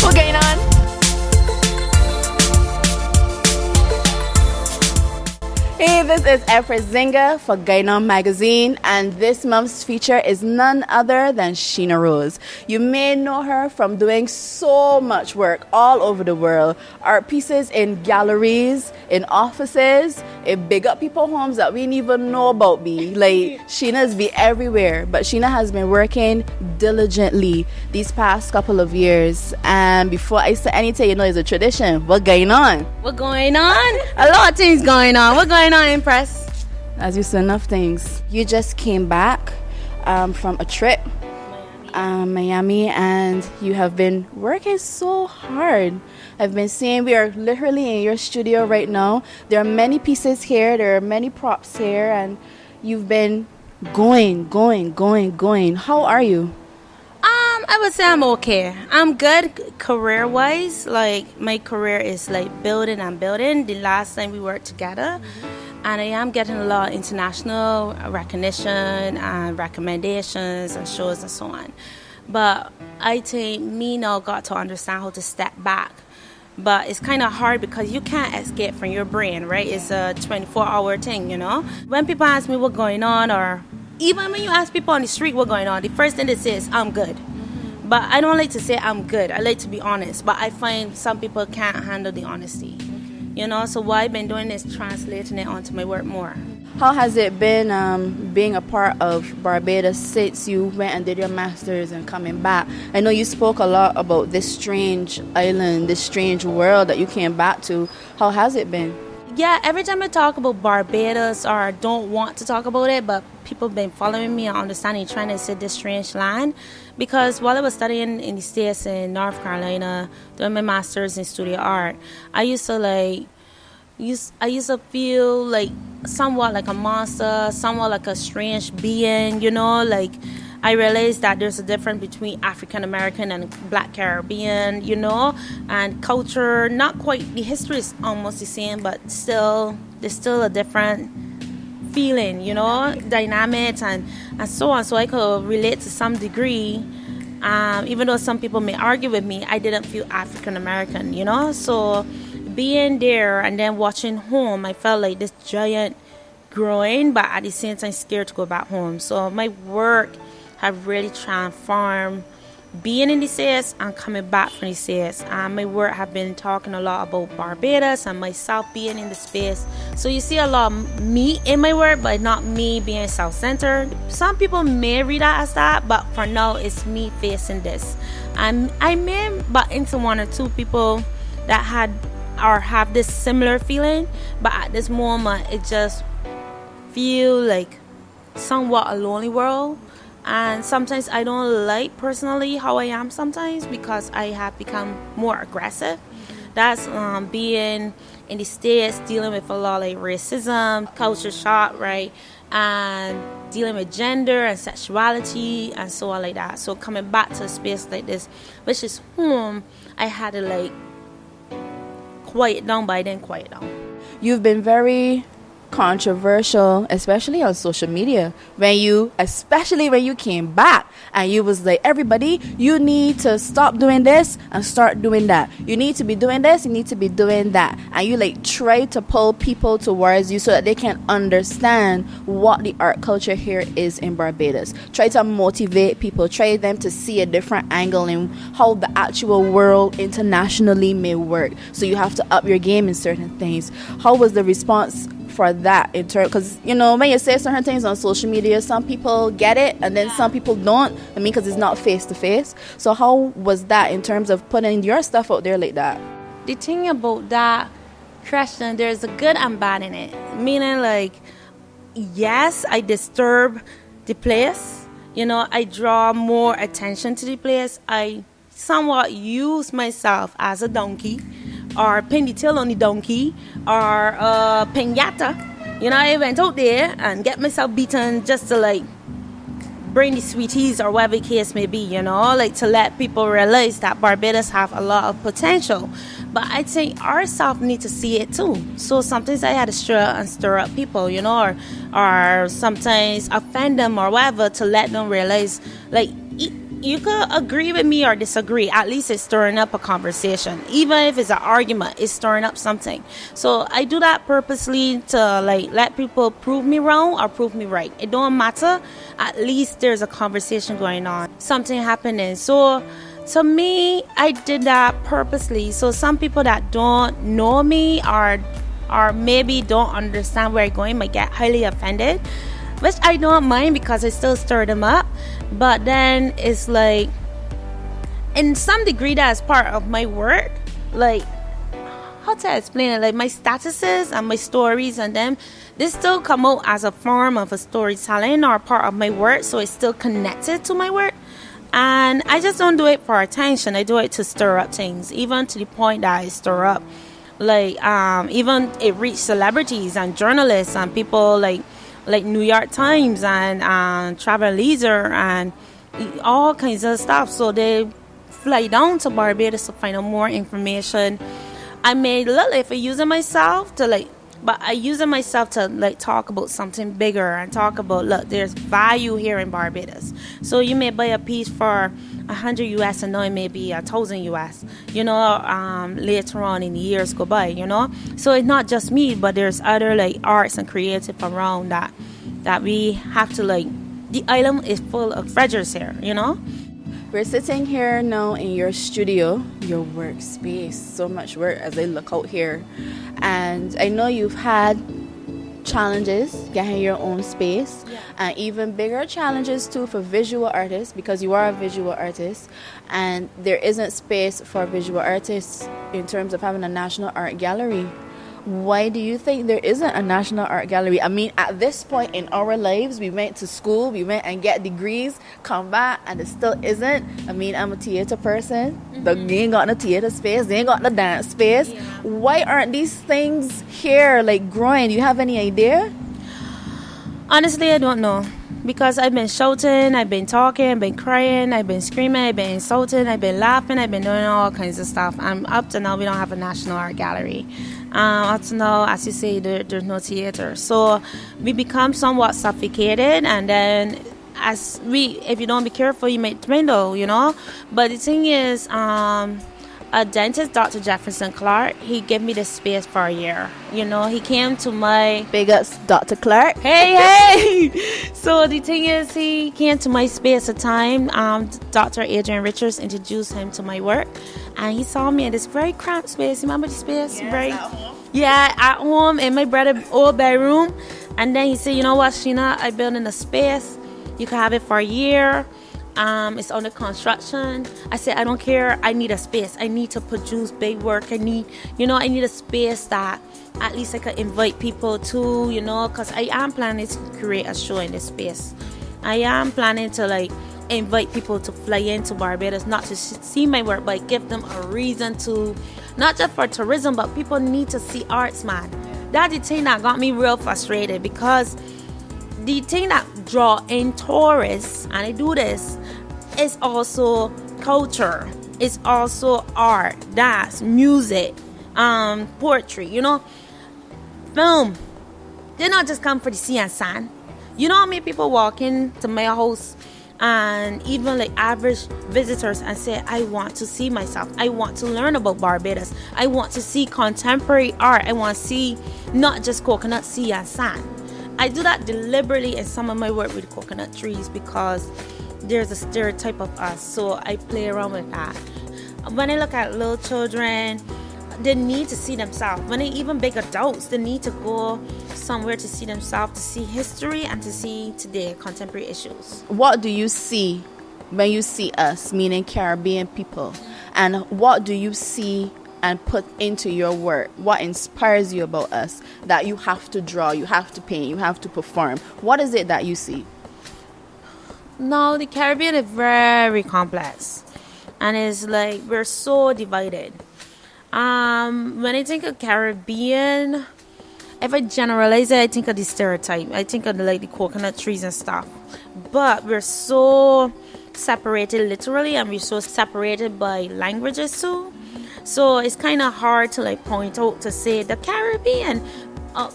What's going on? Hey, this is Empress Zingha for GineOn magazine, and this month's feature is none other than Sheena Rose. You may know her from doing so much work all over the world. Art pieces in galleries, in offices, in big up people homes that we didn't even know about Like, Sheena's be everywhere, but Sheena has been working diligently these past couple of years. And before I say anything, you know, it's a tradition. What's going on? What going on? A lot of things going on. What going on, Empress? As you said, enough things. You just came back from a trip, Miami, and you have been working so hard. I've been seeing we are literally in your studio right now. There are many pieces here. There are many props here, and you've been going. How are you? I would say I'm okay. I'm good career-wise. Like, my career is like building and building. The last time we worked together, and I am getting a lot of international recognition and recommendations and shows and so on. But I think me now got to understand how to step back. But it's kind of hard because you can't escape from your brain, right? It's a 24-hour thing, you know? When people ask me what's going on, or even when you ask people on the street what's going on, the first thing they say is, I'm good. But I don't like to say I'm good. I like to be honest. But I find some people can't handle the honesty. You know, so what I've been doing is translating it onto my work more. How has it been being a part of Barbados since you went and did your master's and coming back? I know you spoke a lot about this strange island, this strange world that you came back to. How has it been? Yeah, every time I talk about Barbados, or I don't want to talk about it, but people have been following me and understanding, trying to see this strange land. Because while I was studying in the States in North Carolina, doing my master's in studio art, I used to feel like somewhat like a monster, somewhat like a strange being, you know, like I realized that there's a difference between African American and Black Caribbean, you know, and culture, not quite, the history is almost the same, but still, there's still a different feeling, you know, dynamics and so on. So I could relate to some degree, even though some people may argue with me, I didn't feel African American, you know, so being there and then watching home, I felt like this giant growing, but at the same time scared to go back home. So my work have really transformed being in the States and coming back from the States. My work have been talking a lot about Barbados and myself being in the space. So you see a lot of me in my work, but not me being self-centered. Some people may read that as that, but for now it's me facing this. I may butt into one or two people that had or have this similar feeling, but at this moment it just feel like somewhat a lonely world. And sometimes I don't like personally how I am sometimes because I have become more aggressive. That's being in the States, dealing with a lot like racism, culture shock, right? And dealing with gender and sexuality and so on like that. So coming back to a space like this, which is home, I had to like quiet down, but I didn't quiet down. You've been very controversial, especially on social media, especially when you came back and you was like, everybody, you need to stop doing this and start doing that. You need to be doing this, you need to be doing that. And you like try to pull people towards you so that they can understand what the art culture here is in Barbados. Try to motivate people, try them to see a different angle in how the actual world internationally may work. So you have to up your game in certain things. How was the response for that in turn? Because you know, when you say certain things on social media, some people get it and then some people don't. I mean, because it's not face to face. So how was that in terms of putting your stuff out there like that? The thing about that question, there's a good and bad in it. Meaning, like, yes, I disturb the place. You know, I draw more attention to the place. I somewhat use myself as a donkey, or pin the tail on the donkey, or pinata. You know, I went out there and get myself beaten just to like bring the sweeties or whatever the case may be, you know, like to let people realize that Barbados have a lot of potential. But I think ourselves need to see it too. So sometimes I had to stir up people, you know, or sometimes offend them or whatever to let them realize, like, you could agree with me or disagree. At least it's stirring up a conversation. Even if it's an argument, it's stirring up something. So I do that purposely to like let people prove me wrong or prove me right. It don't matter. At least there's a conversation going on. Something happening. So to me, I did that purposely. So some people that don't know me or maybe don't understand where I'm going might get highly offended, which I don't mind because I still stir them up. But then it's like, in some degree, that's part of my work. Like, how to explain it? Like my statuses and my stories and them, they still come out as a form of a storytelling or part of my work. So it's still connected to my work. And I just don't do it for attention. I do it to stir up things, even to the point that I stir up. Like, even it reached celebrities and journalists and people like New York Times and Travel Leisure and all kinds of stuff. So they fly down to Barbados to find out more information. I made a little effort using myself but I use it myself to like talk about something bigger and talk about, look, there's value here in Barbados. So you may buy a piece for $100 US and now it may be $1,000 US, later on in the years go by, So it's not just me, but there's other like arts and creative around that we have to like, the island is full of treasures here, We're sitting here now in your studio, your workspace. So much work as I look out here. And I know you've had challenges getting your own space, and even bigger challenges too for visual artists, because you are a visual artist and there isn't space for visual artists in terms of having a national art gallery. Why do you think there isn't a national art gallery? I mean, at this point in our lives, we went to school, we went and get degrees, come back, and it still isn't. I mean, I'm a theater person. They ain't got no theater space. They ain't got no dance space. Yeah. Why aren't these things here, like, growing? Do you have any idea? Honestly, I don't know. Because I've been shouting, I've been talking, I've been crying, I've been screaming, I've been insulting, I've been laughing, I've been doing all kinds of stuff. Up to now, we don't have a national art gallery. Up to now, as you say, there's no theater. So we become somewhat suffocated, and then if you don't be careful, you might dwindle, But the thing is, a dentist, Dr. Jefferson Clark, he gave me the space for a year. He came to my... Big ups, Dr. Clark. Hey! So the thing is, he came to my space at a time. Dr. Adrian Richards introduced him to my work. And he saw me in this very cramped space. Remember the space? Yes, at home. Yeah, at home in my brother's old bedroom. And then he said, you know what, Sheena, I built in a space. You can have it for a year. It's under construction. I said, I don't care. I need a space. I need to produce big work. I need a space that at least I could invite people to, because I am planning to create a show in this space. I am planning to invite people to fly into Barbados, not to see my work, but give them a reason to, not just for tourism, but people need to see arts, man. That's the thing that got me real frustrated, because the thing that draw in tourists, and I do this, is also culture. It's also art, dance, music, poetry, film. They not just come for the sea and sand. You know how many people walk into my house and even average visitors and say, I want to see myself. I want to learn about Barbados. I want to see contemporary art. I want to see not just coconut, sea and sand. I do that deliberately in some of my work with coconut trees because there's a stereotype of us. So I play around with that. When I look at little children, they need to see themselves. When they even big adults, they need to go somewhere to see themselves, to see history and to see today contemporary issues. What do you see when you see us, meaning Caribbean people? And what do you see and put into your work? What inspires you about us that you have to draw, you have to paint, you have to perform? What is it that you see? No, the Caribbean is very complex. And it's we're so divided. When I think of Caribbean, if I generalize it, I think of the stereotype. I think of the coconut trees and stuff. But we're so separated literally, and we're so separated by languages too. So it's kind of hard to point out to say the Caribbean.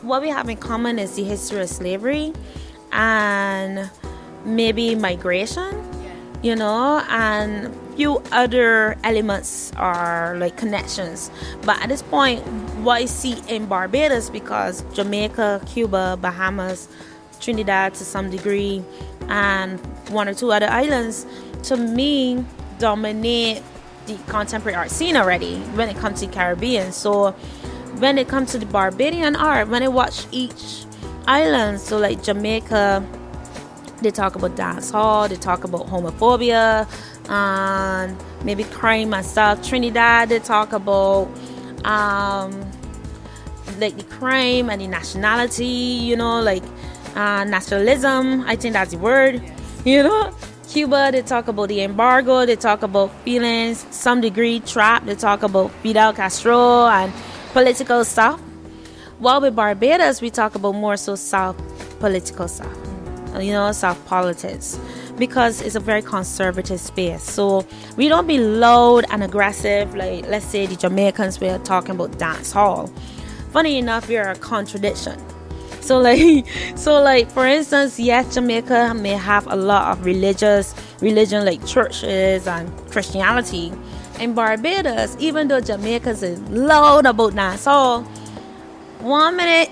What we have in common is the history of slavery and maybe migration. and few other elements are like connections. But at this point, what I see in Barbados, because Jamaica, Cuba, Bahamas, Trinidad to some degree, and one or two other islands, to me, dominate the contemporary art scene already when it comes to Caribbean. So when it comes to the Barbadian art, when I watch each island, so like Jamaica, they talk about dance hall, they talk about homophobia, and maybe crime and stuff. Trinidad, they talk about like the crime and the nationality, nationalism. I think that's the word, Cuba, they talk about the embargo, they talk about feelings, some degree trap, they talk about Fidel Castro and political stuff. While with Barbados, we talk about more so South political stuff, South politics, because it's a very conservative space. So we don't be loud and aggressive like, let's say, the Jamaicans were talking about dance hall. Funny enough, we are a contradiction. So like for instance, yes, Jamaica may have a lot of religion like churches and Christianity. In Barbados, even though Jamaicans is loud about dancehall, 1 minute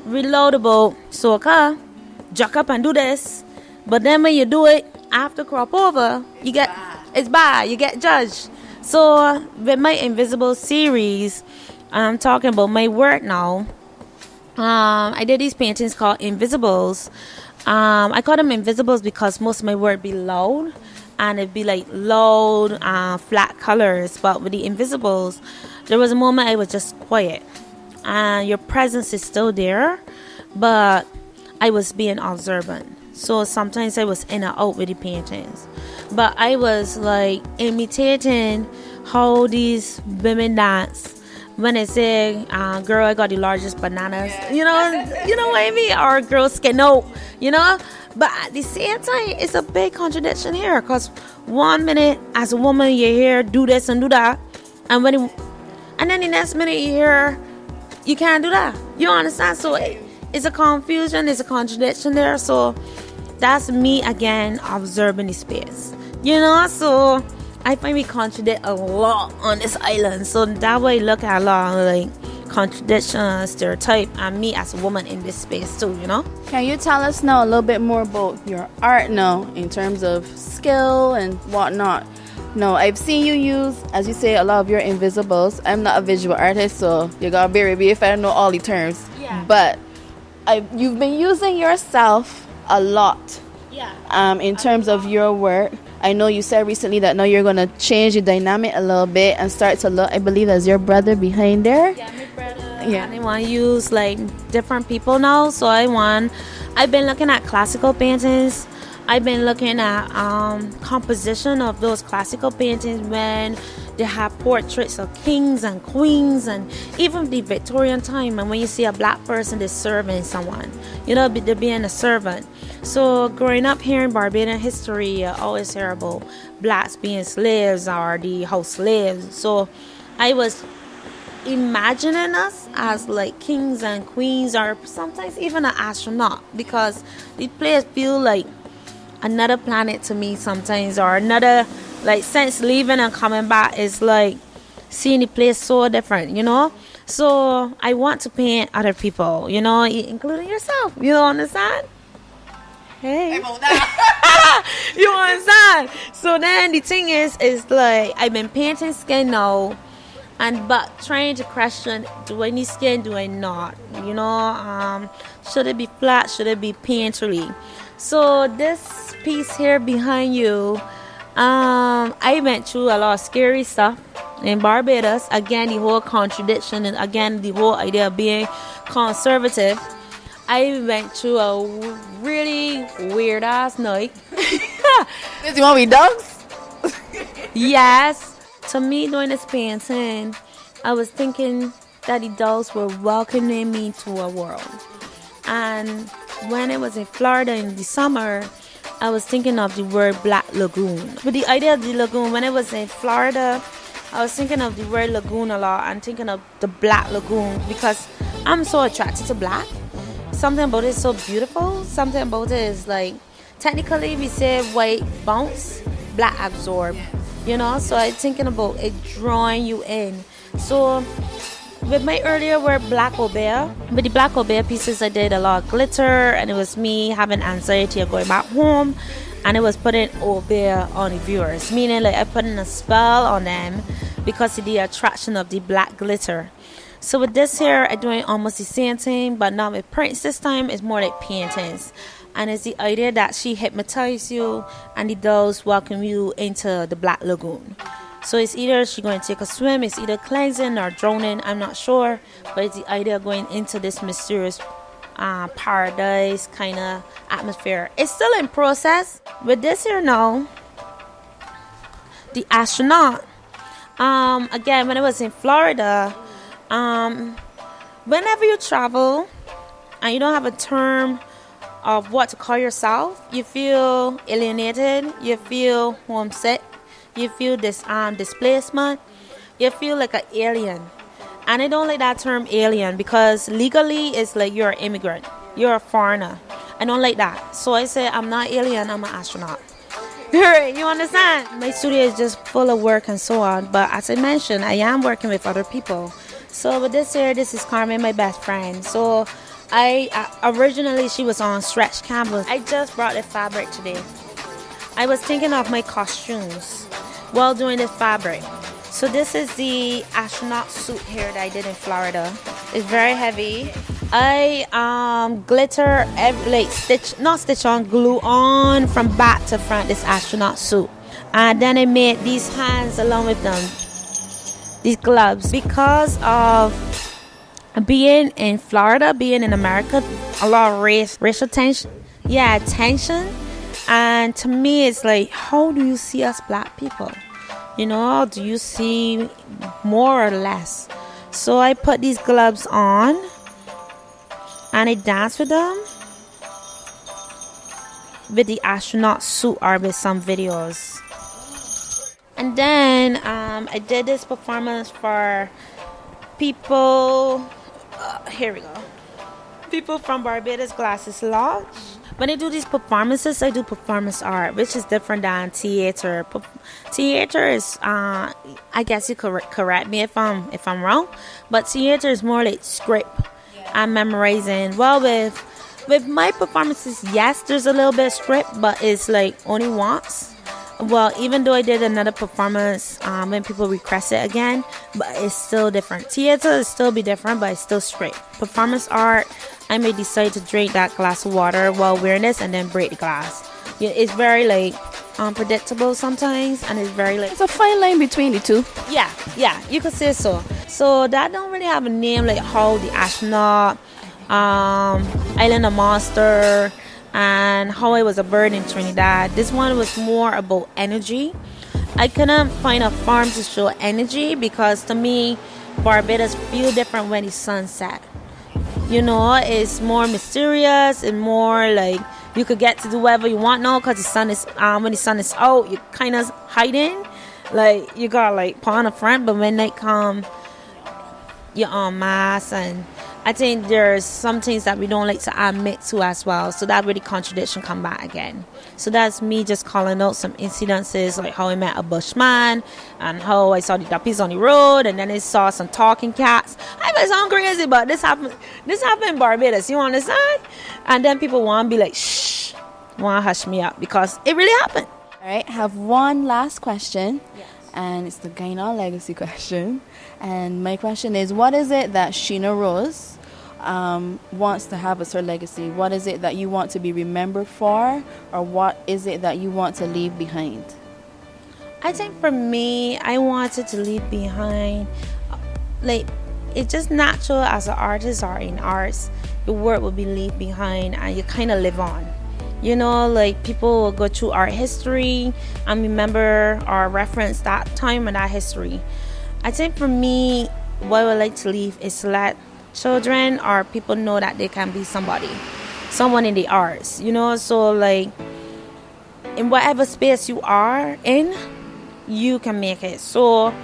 we loud about soca, jack up and do this, but then when you do it after crop over, it's bad. You get judged. So with my Invisible series, I'm talking about my work now. I did these paintings called Invisibles. I call them Invisibles because most of my work be loud, and it'd be like loud, flat colors. But with the Invisibles, there was a moment I was just quiet, and your presence is still there, but I was being observant. So sometimes I was in and out with the paintings, but I was like imitating how these women dance. When I say, girl, I got the largest bananas, you know what I mean? Or girl, skin out, But at the same time, it's a big contradiction here, because 1 minute as a woman you hear do this and do that, and then the next minute you hear you can't do that. You understand? So it's a confusion, it's a contradiction there. So that's me again observing the space, So I find we contradict a lot on this island. So that way I look at a lot of like contradiction, stereotype, and me as a woman in this space too, Can you tell us now a little bit more about your art now in terms of skill and whatnot? No, I've seen you use, as you say, a lot of your invisibles. I'm not a visual artist, so you gotta bear with me if I don't know all the terms. Yeah. But you've been using yourself a lot. Yeah. In terms of your work. I know you said recently that now you're going to change the dynamic a little bit and start to look, I believe there's your brother behind there. Yeah, my brother. Yeah. And I want to use like different people now. So I've been looking at classical paintings. I've been looking at composition of those classical paintings when they have portraits of kings and queens, and even the Victorian time. And when you see a black person, they're serving someone, they're being a servant. So growing up here in Barbadian history, I always hear about blacks being slaves or the house slaves. So I was imagining us as like kings and queens, or sometimes even an astronaut, because the place feel like another planet to me sometimes, or another, like, since leaving and coming back is like seeing the place so different, So I want to paint other people, including yourself. You understand? Hey. You understand? So then the thing is like I've been painting skin now, but trying to question, do I need skin, do I not? Should it be flat, should it be painterly? So this piece here behind you, I went through a lot of scary stuff in Barbados. Again, the whole contradiction, and again the whole idea of being conservative. I went through a really weird ass night. Did you want me dogs? Yes. To me, doing this painting, I was thinking that the dogs were welcoming me to a world. And when I was in Florida in the summer, I was thinking of the word Black Lagoon. With the idea of the lagoon, when I was in Florida, I was thinking of the word lagoon a lot and thinking of the Black Lagoon, because I'm so attracted to black. Something about it is so beautiful. Something about it is like, technically we say white bounce, black absorb, you know. So I'm thinking about it drawing you in. So with my earlier work, Black Obeah, with the Black Obeah pieces, I did a lot of glitter, and it was me having anxiety of going back home, and it was putting Obeah on the viewers, meaning like I put in a spell on them because of the attraction of the black glitter. So with this here, I'm doing almost the same thing, but not with prints this time. It's more like paintings. And it's the idea that she hypnotizes you and the dolls welcome you into the Black Lagoon. So it's either she's going to take a swim, it's either cleansing or drowning, I'm not sure. But it's the idea of going into this mysterious paradise kind of atmosphere. It's still in process. With this here now, the astronaut. Again, when I was in Florida, whenever you travel and you don't have a term of what to call yourself, you feel alienated, you feel homesick, you feel this displacement, you feel like an alien. And I don't like that term alien because legally it's like you're an immigrant, you're a foreigner. I don't like that. So I say I'm not alien, I'm an astronaut. Right, you understand? My studio is just full of work and so on. But as I mentioned, I am working with other people. So with this here, this is Carmen, my best friend. So I originally she was on stretch canvas. I just brought the fabric today. I was thinking of my costumes while doing the fabric. So this is the astronaut suit here that I did in Florida. It's very heavy. I glitter glue on from back to front this astronaut suit. And then I made these hands along with them, these gloves. Because of being in Florida, being in America, a lot of racial tension. Yeah, tension. And to me, it's like, how do you see us black people? You know, do you see more or less? So I put these gloves on and I dance with them with the astronaut suit or with some videos. And then I did this performance for people, here we go, people from Barbados Glasses Lodge. When I do these performances, I do performance art, which is different than theater. Theater is, I guess you could correct me if I'm wrong, but theater is more like script and memorizing. Well, with my performances, yes, there's a little bit of script, but it's like only once. Well, even though I did another performance when people request it again, but it's still different. Theater will still be different, but it's still script. Performance art, I may decide to drink that glass of water while wearing this and then break the glass. Yeah, it's very like unpredictable sometimes, and it's very like, it's a fine line between the two. Yeah, you could say so. So that don't really have a name like how the astronaut, Island of Monster, and how I was a bird in Trinidad. This one was more about energy. I couldn't find a farm to show energy because to me, Barbados feel different when the sun set. You know, it's more mysterious and more like you could get to do whatever you want now because the sun is when the sun is out, you kind of hiding, like you got like paw on the front, but when night come, you're on mask. And I think there's some things that we don't like to admit to as well. So that really contradiction come back again. So that's me just calling out some incidences like how I met a bushman and how I saw the duppies on the road, and then I saw some talking cats. I was sound crazy, but this happened in Barbados, you understand? And then people want to be like, shh, want to hush me up because it really happened. All right, I have one last question. Yes. And it's the GineOn legacy question. And my question is, what is it that Sheena Rose wants to have as her legacy? What is it that you want to be remembered for? Or what is it that you want to leave behind? I think for me, I wanted to leave behind, like, it's just natural as an artist or in arts, your work will be left behind and you kind of live on. You know, like people will go through art history and remember or reference that time and that history. I think for me, what I would like to leave is to let children or people know that they can be someone in the arts, you know. So like in whatever space you are in, you can make it. So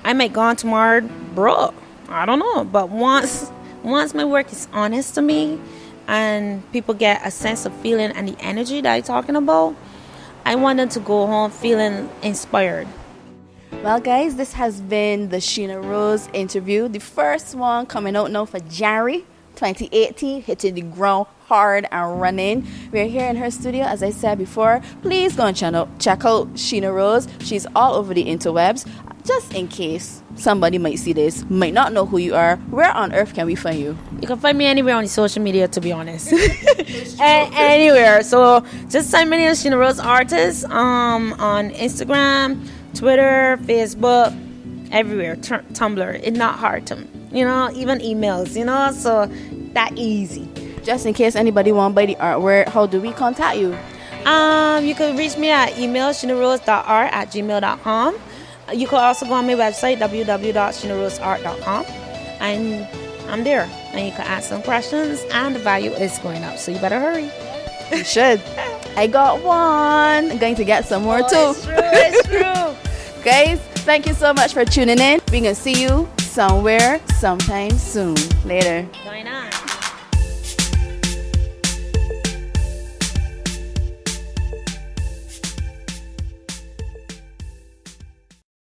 I might go on tomorrow broke, I don't know, but once my work is honest to me and people get a sense of feeling and the energy that I'm talking about, I want them to go home feeling inspired. Well, guys, this has been the Sheena Rose interview, the first one coming out now for January 2018, hitting the ground hard and running. We're here in her studio, as I said before. Please go and check out Sheena Rose. She's all over the interwebs. Just in case somebody might see this, might not know who you are, where on earth can we find you? You can find me anywhere on the social media, to be honest. Anywhere. So just type me in Sheena Rose Artist on Instagram, Twitter, Facebook, everywhere. Tumblr. It's not hard to, even emails, so that easy. Just in case anybody want to buy the artwork, how do we contact you? You can reach me at email sheenarose.art@gmail.com. You can also go on my website, www.sheenaroseart.com, and I'm there. And you can ask some questions, and the value is going up, so you better hurry. You should. I got one. I'm going to get some more too. It's true. Guys, thank you so much for tuning in. We're going to see you somewhere, sometime soon. Later. Going on.